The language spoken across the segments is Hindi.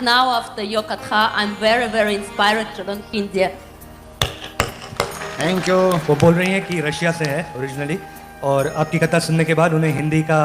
now after your katha, I'm very, very inspired to learn Hindi. Thank you. वो बोल रही हैं कि रशिया से है ओरिजिनली, और आपकी कथा सुनने के बाद उन्हें हिंदी का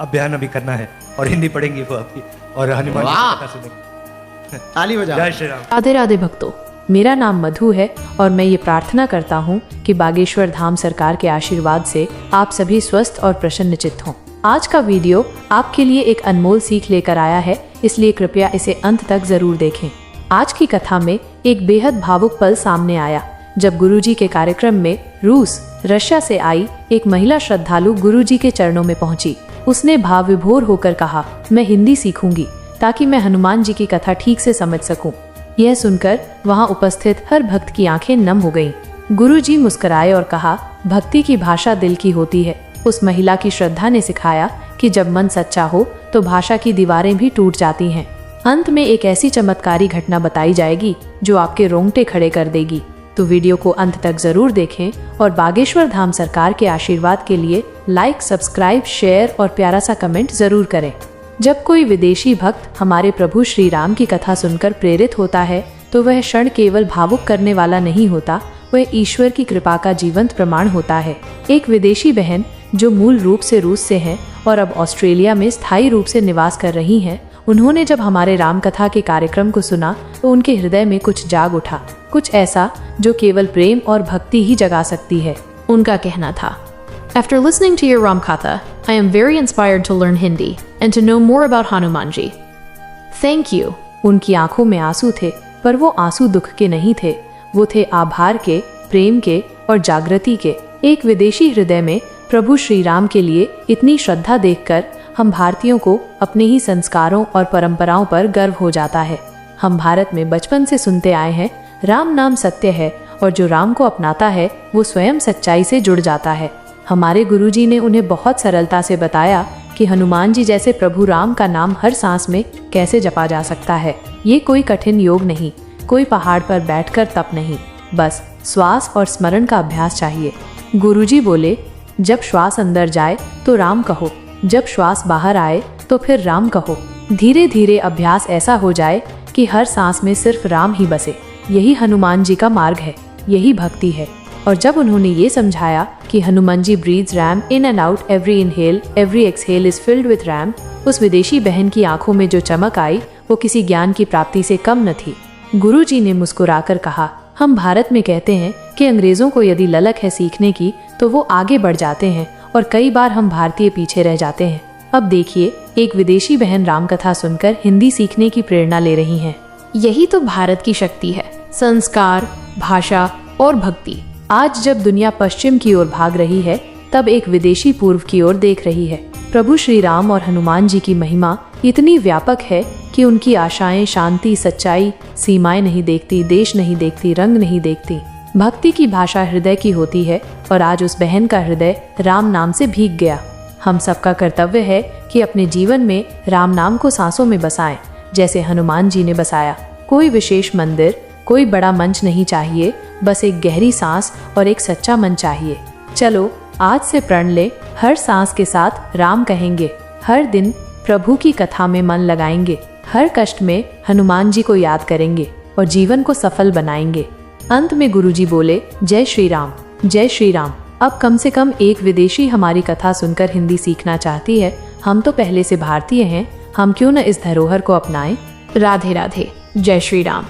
अभ्यास अभी करना है और हिंदी पढ़ेंगी वो आपकी, और हनुमान जी की कथा सुनेंगी। ताली बजाओ। जय श्री राम। राधे राधे भक्तों, मेरा नाम मधु है और मैं ये प्रार्थना करता हूँ कि बागेश्वर धाम सरकार के आशीर्वाद से आप सभी स्वस्थ और प्रसन्नचित्त हों। आज का वीडियो आपके लिए एक अनमोल सीख लेकर आया है, इसलिए कृपया इसे अंत तक जरूर देखें। आज की कथा में एक बेहद भावुक पल सामने आया जब गुरुजी के कार्यक्रम में रूस रशिया से आई एक महिला श्रद्धालु गुरुजी के चरणों में पहुंची। उसने भाव विभोर होकर कहा, मैं हिंदी सीखूंगी ताकि मैं हनुमान जी की कथा ठीक से समझ सकूं। यह सुनकर वहां उपस्थित हर भक्त की आंखें नम हो गईं। गुरुजी मुस्कुराए और कहा, भक्ति की भाषा दिल की होती है। उस महिला की श्रद्धा ने सिखाया कि जब मन सच्चा हो तो भाषा की दीवारें भी टूट जाती हैं। अंत में एक ऐसी चमत्कारी घटना बताई जाएगी जो आपके रोंगटे खड़े कर देगी। तो वीडियो को अंत तक जरूर देखें और बागेश्वर धाम सरकार के आशीर्वाद के लिए लाइक, सब्सक्राइब, शेयर और प्यारा सा कमेंट जरूर करें। जब कोई विदेशी भक्त हमारे प्रभु श्री राम की कथा सुनकर प्रेरित होता है तो वह क्षण केवल भावुक करने वाला नहीं होता, वह ईश्वर की कृपा का जीवंत प्रमाण होता है। एक विदेशी बहन जो मूल रूप से रूस से हैं और अब ऑस्ट्रेलिया में स्थायी रूप से निवास कर रही हैं, उन्होंने जब हमारे राम कथा के कार्यक्रम को सुना तो उनके हृदय में कुछ जाग उठा, कुछ ऐसा जो केवल प्रेम और भक्ति ही जगा सकती है। उनका कहना था, After listening to your Ram Katha, I am very inspired to learn Hindi and to know more about Hanumanji. Thank you। उनकी आंखों में आंसू थे, पर वो आंसू दुख के नहीं थे, वो थे आभार के, प्रेम के और जागृति के। एक विदेशी हृदय में प्रभु श्री राम के लिए इतनी श्रद्धा देखकर हम भारतीयों को अपने ही संस्कारों और परंपराओं पर गर्व हो जाता है। हम भारत में बचपन से सुनते आए हैं, राम नाम सत्य है और जो राम को अपनाता है वो स्वयं सच्चाई से जुड़ जाता है। हमारे गुरुजी ने उन्हें बहुत सरलता से बताया कि हनुमान जी जैसे प्रभु राम का नाम हर सांस में कैसे जपा जा सकता है। ये कोई कठिन योग नहीं, कोई पहाड़ पर बैठकर तप नहीं, बस श्वास और स्मरण का अभ्यास चाहिए। गुरुजी बोले, जब श्वास अंदर जाए तो राम कहो, जब श्वास बाहर आए तो फिर राम कहो। धीरे धीरे अभ्यास ऐसा हो जाए कि हर सांस में सिर्फ राम ही बसे। यही हनुमान जी का मार्ग है, यही भक्ति है। और जब उन्होंने ये समझाया कि Hanuman ji breathes Ram in and out, every inhale every exhale is filled with Ram, उस विदेशी बहन की आंखों में जो चमक आई वो किसी ज्ञान की प्राप्ति से कम न थी। गुरुजी ने मुस्कुराकर कहा, हम भारत में कहते हैं कि अंग्रेजों को यदि ललक है सीखने की तो वो आगे बढ़ जाते हैं और कई बार हम भारतीय पीछे रह जाते हैं। अब देखिए, एक विदेशी बहन रामकथा सुनकर हिंदी सीखने की प्रेरणा ले रही हैं। यही तो भारत की शक्ति है, संस्कार, भाषा और भक्ति। आज जब दुनिया पश्चिम की ओर भाग रही है तब एक विदेशी पूर्व की ओर देख रही है। प्रभु श्री राम और हनुमान जी की महिमा इतनी व्यापक है कि उनकी आशाएं शांति, सच्चाई, सीमाएं नहीं देखती, देश नहीं देखती, रंग नहीं देखती। भक्ति की भाषा हृदय की होती है और आज उस बहन का हृदय राम नाम से भीग गया। हम सबका कर्तव्य है कि अपने जीवन में राम नाम को सांसों में बसाएं, जैसे हनुमान जी ने बसाया। कोई विशेष मंदिर, कोई बड़ा मंच नहीं चाहिए, बस एक गहरी सांस और एक सच्चा मन चाहिए। चलो आज से प्रण ले, हर सांस के साथ राम कहेंगे, हर दिन प्रभु की कथा में मन लगाएंगे, हर कष्ट में हनुमान जी को याद करेंगे और जीवन को सफल बनाएंगे। अंत में गुरुजी बोले, जय श्री राम, जय श्री राम। अब कम से कम एक विदेशी हमारी कथा सुनकर हिंदी सीखना चाहती है। हम तो पहले से भारतीय हैं, हम क्यों न इस धरोहर को अपनाएं। राधे राधे, जय श्री राम।